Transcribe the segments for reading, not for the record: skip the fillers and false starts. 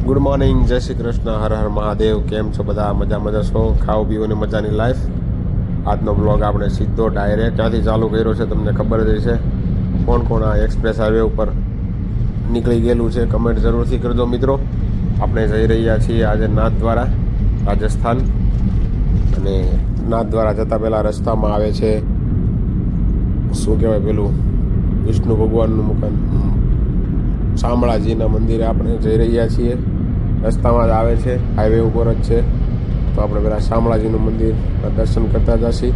Good morning, જય શ્રી કૃષ્ણ, હર હર મહાદેવ. કેમ છો બધા? મજા છો? ખાઓ પીઓ ને મજાની લાઈફ. આજનો બ્લોગ આપણે સીધો ડાયરેક્ટ ક્યાંથી ચાલુ કર્યો છે તમને ખબર જ છે. કોણ કોણ આ એક્સપ્રેસ હાઈવે ઉપર નીકળી ગયેલું છે કમેન્ટ જરૂરથી કરજો મિત્રો. આપણે જઈ રહ્યા છીએ આજે નાથદ્વારા રાજસ્થાન, અને નાથદ્વારા જતાં પહેલાં રસ્તામાં આવે છે શું કહેવાય પેલું વિષ્ણુ ભગવાનનું મકાન, શામળાજીના મંદિરે આપણે જઈ રહ્યા છીએ. રસ્તામાં જ આવે છે, હાઈવે ઉપર જ છે. તો આપણે પેલા શામળાજીનું મંદિરના દર્શન કરતા જશી.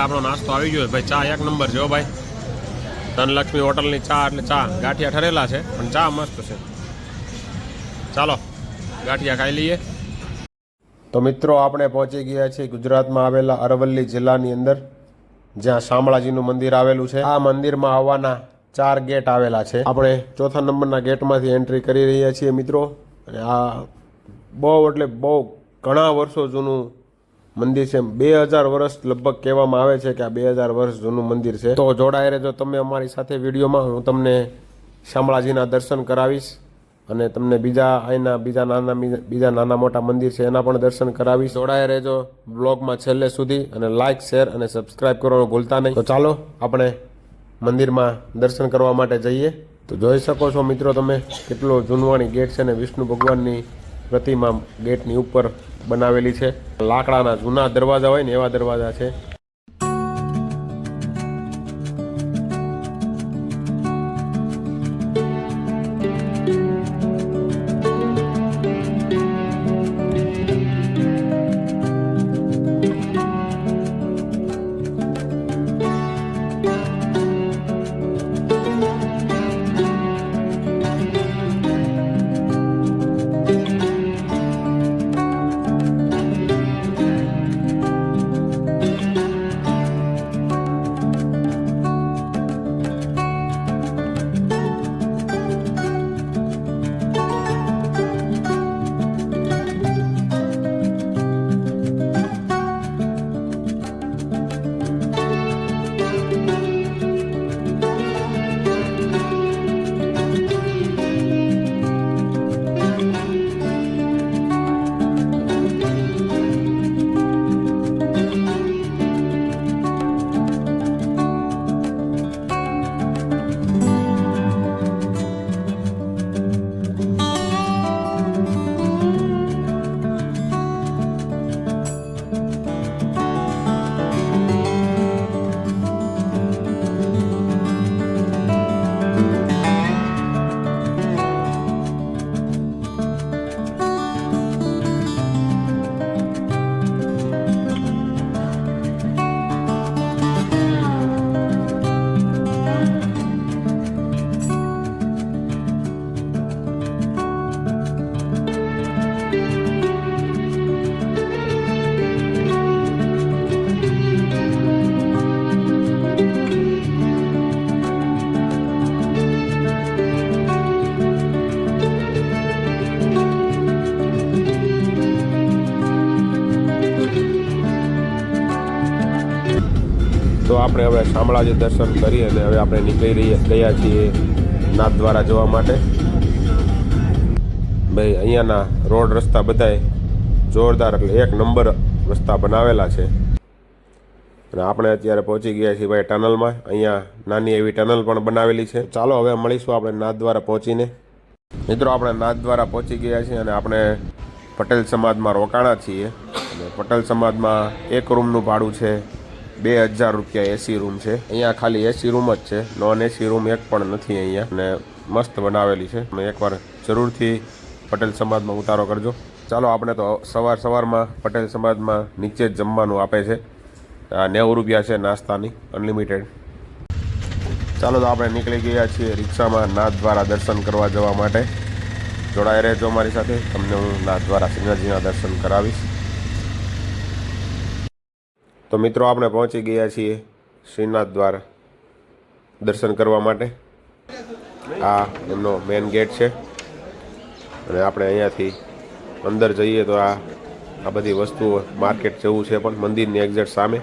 આપણો નાસ્તો આવી ગયો ભાઈ. ચા એક નંબર છે ભાઈ. ધનલક્ષ્મી હોટલની ચા એટલે ચા ગાંઠિયા ઠરેલા છે, પણ ચા મસ્ત છે. ચાલો ગાંઠિયા ખાઈ લઈએ. તો મિત્રો આપણે પહોંચી ગયા છીએ ગુજરાતમાં આવેલા અરવલ્લી જિલ્લાની અંદર, જ્યાં શામળાજીનું મંદિર આવેલું છે. આ મંદિરમાં આવવાના 4 ગેટ આવેલા છે. આપણે ચોથા નંબરના ગેટમાંથી એન્ટ્રી કરી રહ્યા છીએ મિત્રો. અને આ બહુ એટલે બહુ ઘણા વર્ષો જૂનું મંદિર છે. 2000 વર્ષ લગભગ કહેવામાં આવે છે કે આ 2000 વર્ષ જૂનું મંદિર છે. તો જોડાઈ રહેજો તમે અમારી સાથે વિડીયોમાં. હું તમને શામળાજીના દર્શન કરાવીશ, અને તમને બીજા નાના મોટા મંદિર છે એના પણ દર્શન કરાવીશ. જોડાઈ રહેજો બ્લોગમાં છેલ્લે સુધી, અને લાઇક, શેર અને સબસ્ક્રાઈબ કરવાનું ભૂલતા નહીં. તો ચાલો આપણે મંદિરમાં દર્શન કરવા માટે જઈએ. તો જોઈ શકો છો મિત્રો તમે કેટલો જૂનવાણી ગેટ છે, ને વિષ્ણુ ભગવાનની પ્રતિમા ગેટની ઉપર બનાવેલી છે. લાકડાના જૂના દરવાજા હોય ને એવા દરવાજા છે. તો આપણે હવે શામળાજી દર્શન કરી અને હવે આપણે નીકળી ગયા છીએ નાથદ્વારા જવા માટે. ભાઈ અહીંયાના રોડ રસ્તા બધાય જોરદાર, એટલે એક નંબર રસ્તા બનાવેલા છે. અને આપણે અત્યારે પહોંચી ગયા છીએ ભાઈ ટનલમાં. અહીંયા નાની એવી ટનલ પણ બનાવેલી છે. ચાલો હવે મળીશું આપણે નાથદ્વારા પહોંચીને. મિત્રો આપણે નાથદ્વારા પહોંચી ગયા છીએ, અને આપણે પટેલ સમાજમાં રોકાણા છીએ. અને પટેલ સમાજમાં એક રૂમનું ભાડું છે 2000 રૂપિયા. એસી રૂમ છે અહીંયા, ખાલી એસી રૂમ જ છે, નોન એસી રૂમ એક પણ નથી અહીંયા. અને મસ્ત બનાવેલી છે. તમે એકવાર જરૂરથી પટેલ સમાજમાં ઉતારો કરજો. ચાલો આપણે તો સવારમાં પટેલ સમાજમાં નીચે જ જમવાનું આપે છે. 90 રૂપિયા છે નાસ્તાની, અનલિમિટેડ. ચાલો તો આપણે નીકળી ગયા છીએ રિક્ષામાં નાથદ્વારા દર્શન કરવા જવા માટે. જોડાઈ રહેજો અમારી સાથે, તમને હું નાથદ્વારા શ્રીનાથજીના દર્શન કરાવીશ. તો મિત્રો આપણે પહોંચી ગયા છીએ શ્રીનાથ દ્વારા દર્શન કરવા માટે. આ એમનો મેઇન ગેટ છે, અને આપણે અહીંયાથી અંદર જઈએ તો આ બધી વસ્તુઓ માર્કેટ જેવું છે, પણ મંદિરની એક્ઝેક્ટ સામે.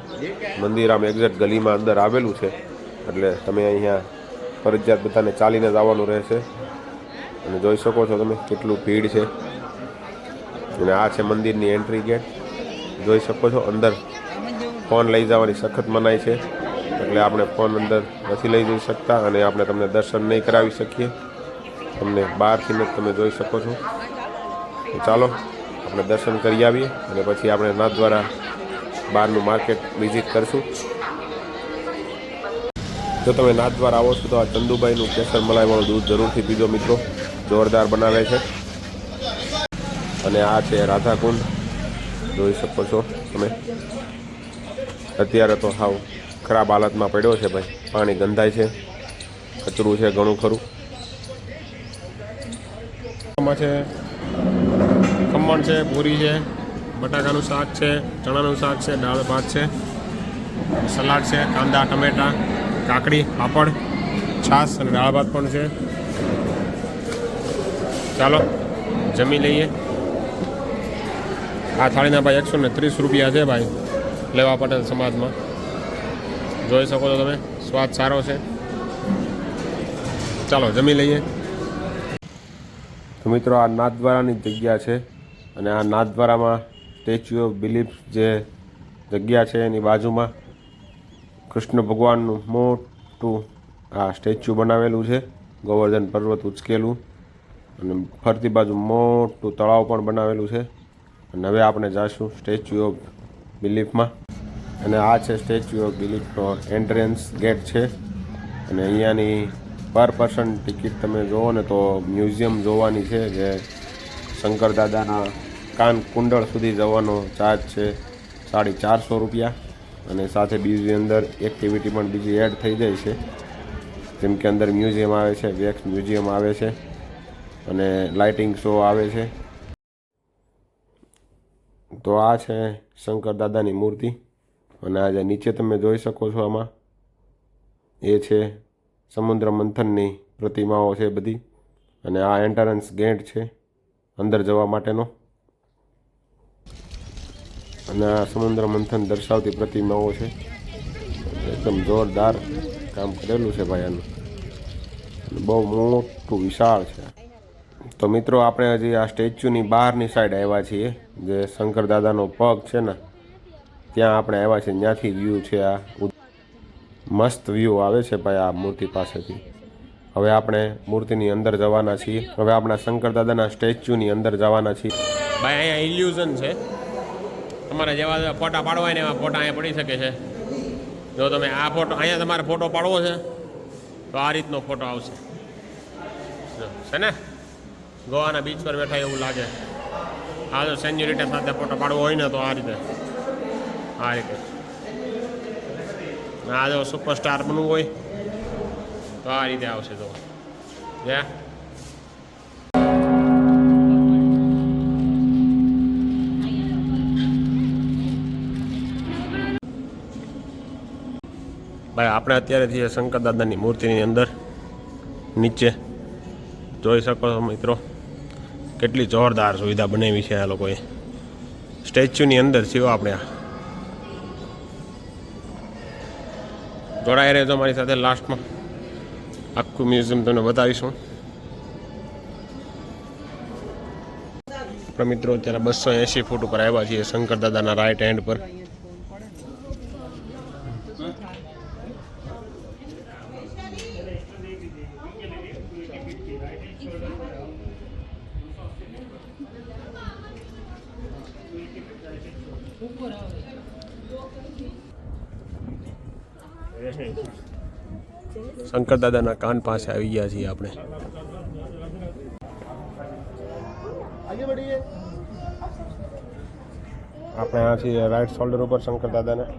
મંદિર આમ એક્ઝેક્ટ ગલીમાં અંદર આવેલું છે, એટલે તમે અહીંયા ફરજિયાત બધાને ચાલીને જ આવવાનું રહેશે. અને જોઈ શકો છો તમે કેટલું ભીડ છે. અને આ છે મંદિરની એન્ટ્રી ગેટ. જોઈ શકો છો અંદર ફોન લઈ જવાની સખત મનાઈ છે, એટલે આપણે ફોન અંદર નથી લઈ જઈ શકતા અને આપણે તમને દર્શન નહીં કરાવી શકીએ. તમને બહારથી જ તમે જોઈ શકો છો. તો ચાલો આપણે દર્શન કરી આવીએ અને પછી આપણે નાથદ્વારા બહારનું માર્કેટ વિઝિટ કરશું. જો તમે નાથદ્વારા આવો છો તો આ ચંદુભાઈનું કેસર મલાઈવાળું દૂધ જરૂરથી પીજો મિત્રો, જોરદાર બનાવે છે. અને આ છે રાધાકુંડ, જોઈ શકો છો તમે. અત્યારે તો હાવ ખરાબ હાલતમાં પડ્યો છે ભાઈ, પાણી ગંધાય છે, કચરું છે ઘણું ખરું. આમાં છે ખમણ છે, પૂરી છે, બટાકાનું શાક છે, ચણાનું શાક છે, દાળ ભાત છે, સલાડ છે, કાંદા ટમેટા, કાકડી, પાપડ, છાશ અને દાળ ભાત પણ છે. ચાલો જમી લઈએ. આ થાળીના ભાઈ 130 રૂપિયા છે ભાઈ, લેવા પટેલ સમાજમાં. જોઈ શકો છો તમે, સ્વાદ સારો છે. ચાલો જમી લઈએ. તો મિત્રો આ નાથદ્વારાની જગ્યા છે અને આ નાથદ્વારામાં સ્ટેચ્યુ ઓફ બિલીફ જે જગ્યા છે એની બાજુમાં કૃષ્ણ ભગવાનનું મોટું આ સ્ટેચ્યુ બનાવેલું છે, ગોવર્ધન પર્વત ઉચકેલું, અને ફરતી બાજુ મોટું તળાવ પણ બનાવેલું છે. અને હવે આપણે જઈશું સ્ટેચ્યુ ઓફ બિલીફમાં. અને આ છે સ્ટેચ્યુ ઓફ બિલીફનો એન્ટ્રન્સ ગેટ છે. અને અહીંયાની પર પર્સન ટિકિટ તમે જુઓ ને તો મ્યુઝિયમ જોવાની છે, જે શંકર દાદાના કાન કુંડળ સુધી જવાનો ચાર્જ છે 450 રૂપિયા. અને સાથે બીજી અંદર એક્ટિવિટી પણ બીજી એડ થઈ જાય છે, જેમ કે અંદર મ્યુઝિયમ આવે છે, વેક્સ મ્યુઝિયમ આવે છે અને લાઇટિંગ શો આવે છે. તો આ છે શંકર દાદાની મૂર્તિ. અને આ જે નીચે તમે જોઈ શકો છો આમાં એ છે સમુદ્ર મંથનની પ્રતિમાઓ છે બધી. અને આ એન્ટ્રન્સ ગેટ છે અંદર જવા માટેનો. અને આ સમુદ્ર મંથન દર્શાવતી પ્રતિમાઓ છે. એકદમ જોરદાર કામ કરેલું છે ભાઈ આનું, બહુ મોટું વિશાળ છે. તો મિત્રો આપણે હજી આ સ્ટેચ્યુની બહારની સાઈડ આવ્યા છીએ, જે શંકર દાદાનો પગ છે ને ત્યાં આપણે આવ્યા છીએ. ત્યાંથી વ્યૂ છે, આ મસ્ત વ્યૂ આવે છે ભાઈ આ મૂર્તિ પાસેથી. હવે આપણે મૂર્તિની અંદર જવાના છીએ. હવે આપણા શંકર દાદાના સ્ટેચ્યુની અંદર જવાના છીએ. ભાઈ અહીંયા ઇલ્યુઝન છે, તમારે જેવા ફોટા પાડવા ને એવા ફોટા અહીંયા પડી શકે છે. જો તમે આ ફોટો અહીંયા તમારે ફોટો પાડવો છે તો આ રીતનો ફોટો આવશે છે ને. ગોવાના બીચ પર બેઠા એવું લાગે. આ જો સેન્યુરિટી સાથે ફોટો પાડવો હોય ને તો આ રીતે આ જો સુપરસ્ટાર બનવું હોય તો આ રીતે આવશે. તો જ્યાં ભાઈ આપણે અત્યારે છીએ શંકર દાદાની મૂર્તિની અંદર. નીચે જોઈ શકો છો મિત્રો, કેટલી જોરદાર સુવિધા બનાવી છે આ લોકોએ. સ્ટેચ્યુની અંદર છીએ આપણે. આ જોડાઈ રહેજો મારી સાથે, લાસ્ટમાં આખું મ્યુઝિયમ તમને બતાવીશું. આપણે મિત્રો અત્યારે 280 ફૂટ ઉપર આવ્યા છીએ શંકર દાદાના રાઈટ હેન્ડ પર. શંકર દાદાના કાન પાસે આવી ગયા છીએ આપણે. આપણે આ છીએ રાઈટ શોલ્ડર ઉપર શંકર દાદાના.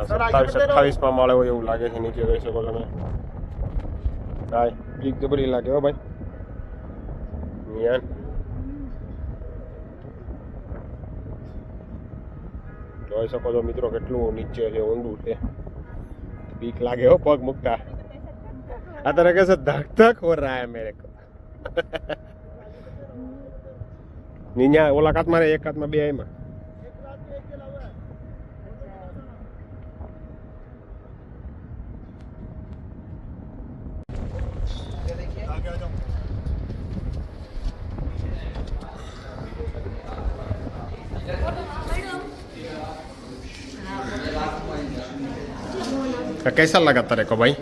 સત્તાવીસ 28માં માળે હોય એવું લાગે છે. નીચે રહી શકો તમે. હાય બીક જબરી લાગે હો ભાઈ. જોઈ શકો છો મિત્રો કેટલું નીચે છે, ઊંડું છે. બીક લાગે હો પગ મૂકતા. આ तरह कैसे धक धक हो रहा है मेरे को. નીચે ઓલા કાત મારે એક હાથમાં બે આઈમાં कैसा लगा तेरे को भाई?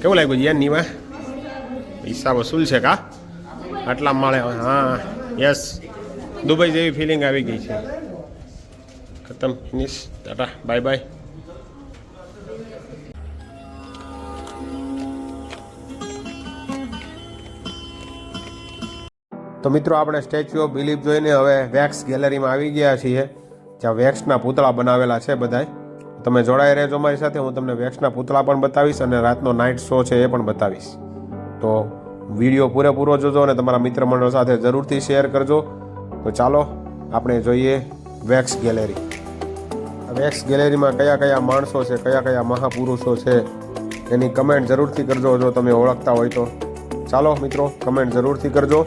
કેવું લાગ્યું યાર નીવા? પૈસા વસૂલ છે કા આટલા માળે? હા યસ, દુબઈ જેવી ફિલિંગ આવી ગઈ છે. ખતમ, ફિનિશ, ટાટા, બાય બાય. તો મિત્રો આપણે સ્ટેચ્યુ ઓફ બિલીફ જોઈને હવે વેક્સ ગેલેરીમાં આવી ગયા છીએ, જ્યાં વેક્સના પૂતળા બનાવેલા છે બધાય. તમે જોડાઈ રહેજો મારી સાથે, હું તમને વેક્સના પૂતળા પણ બતાવીશ અને રાતનો નાઇટ શો છે એ પણ બતાવીશ. તો વિડીયો પૂરેપૂરો જોજો અને તમારા મિત્ર મંડળ સાથે જરૂરથી શેર કરજો. તો ચાલો આપણે જોઈએ વેક્સ ગેલેરી. વેક્સ ગેલેરીમાં કયા કયા માણસો છે, કયા કયા મહાપુરુષો છે એની કમેન્ટ જરૂરથી કરજો જો તમે ઓળખતા હોય તો. ચાલો મિત્રો, કમેન્ટ જરૂરથી કરજો.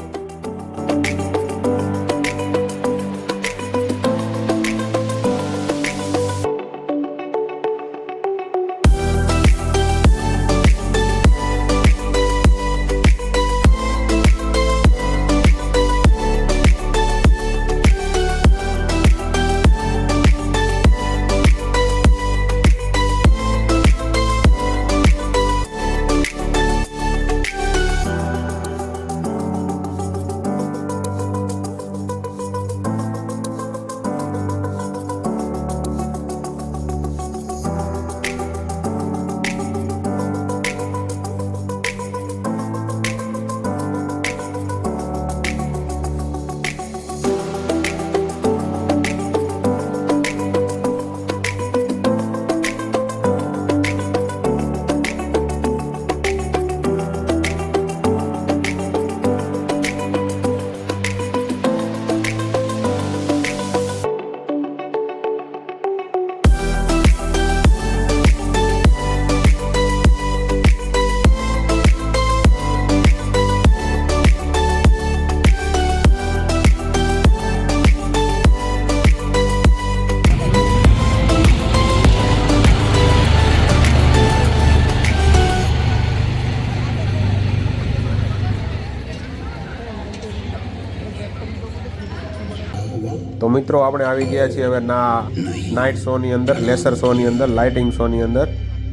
તો મિત્રો આપણે આવી ગયા છીએ હવે નાઇટ શોની અંદર, લેસર શોની અંદર, લાઇટિંગ શોની અંદર,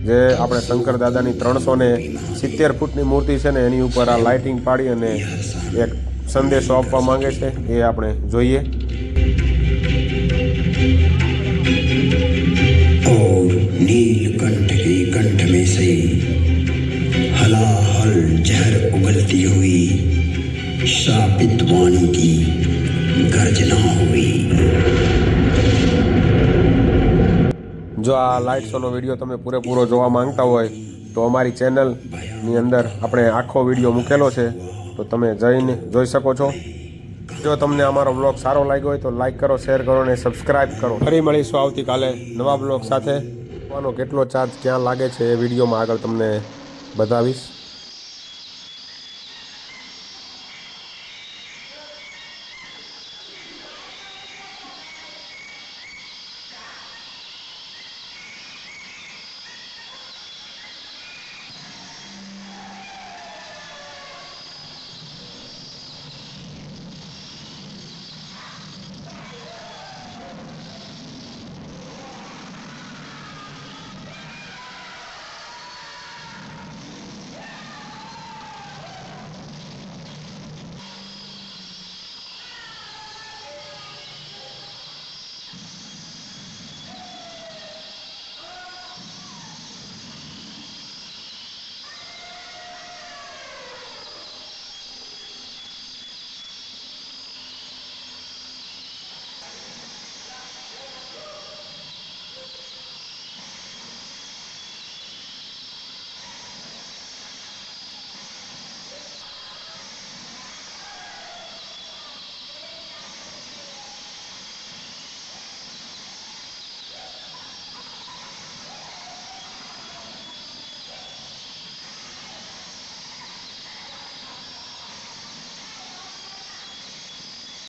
જે આપણે શંકર દાદાની 370 ફૂટની મૂર્તિ છે ને એની ઉપર આ લાઇટિંગ પાડી અને એક સંદેશો આપવા માંગે છે, એ આપણે જોઈએ. और नीलकंठ के कंठ में से हलाहल जहर उगलती हुई शापित वाणी की गर्जना हुई. જો આ લાઇટ શોનો વિડીયો તમે પૂરેપૂરો જોવા માંગતા હોય તો અમારી ચેનલની અંદર આપણે આખો વિડીયો મૂકેલો છે, તો તમે જઈને જોઈ શકો છો. જો તમને અમારો બ્લોગ સારો લાગ્યો હોય તો લાઈક કરો, શેર કરો અને સબસ્ક્રાઈબ કરો. ફરી મળીશું આવતીકાલે નવા બ્લોગ સાથે. કેટલો ચાર્જ ક્યાં લાગે છે એ વિડીયોમાં આગળ તમને બતાવીશ.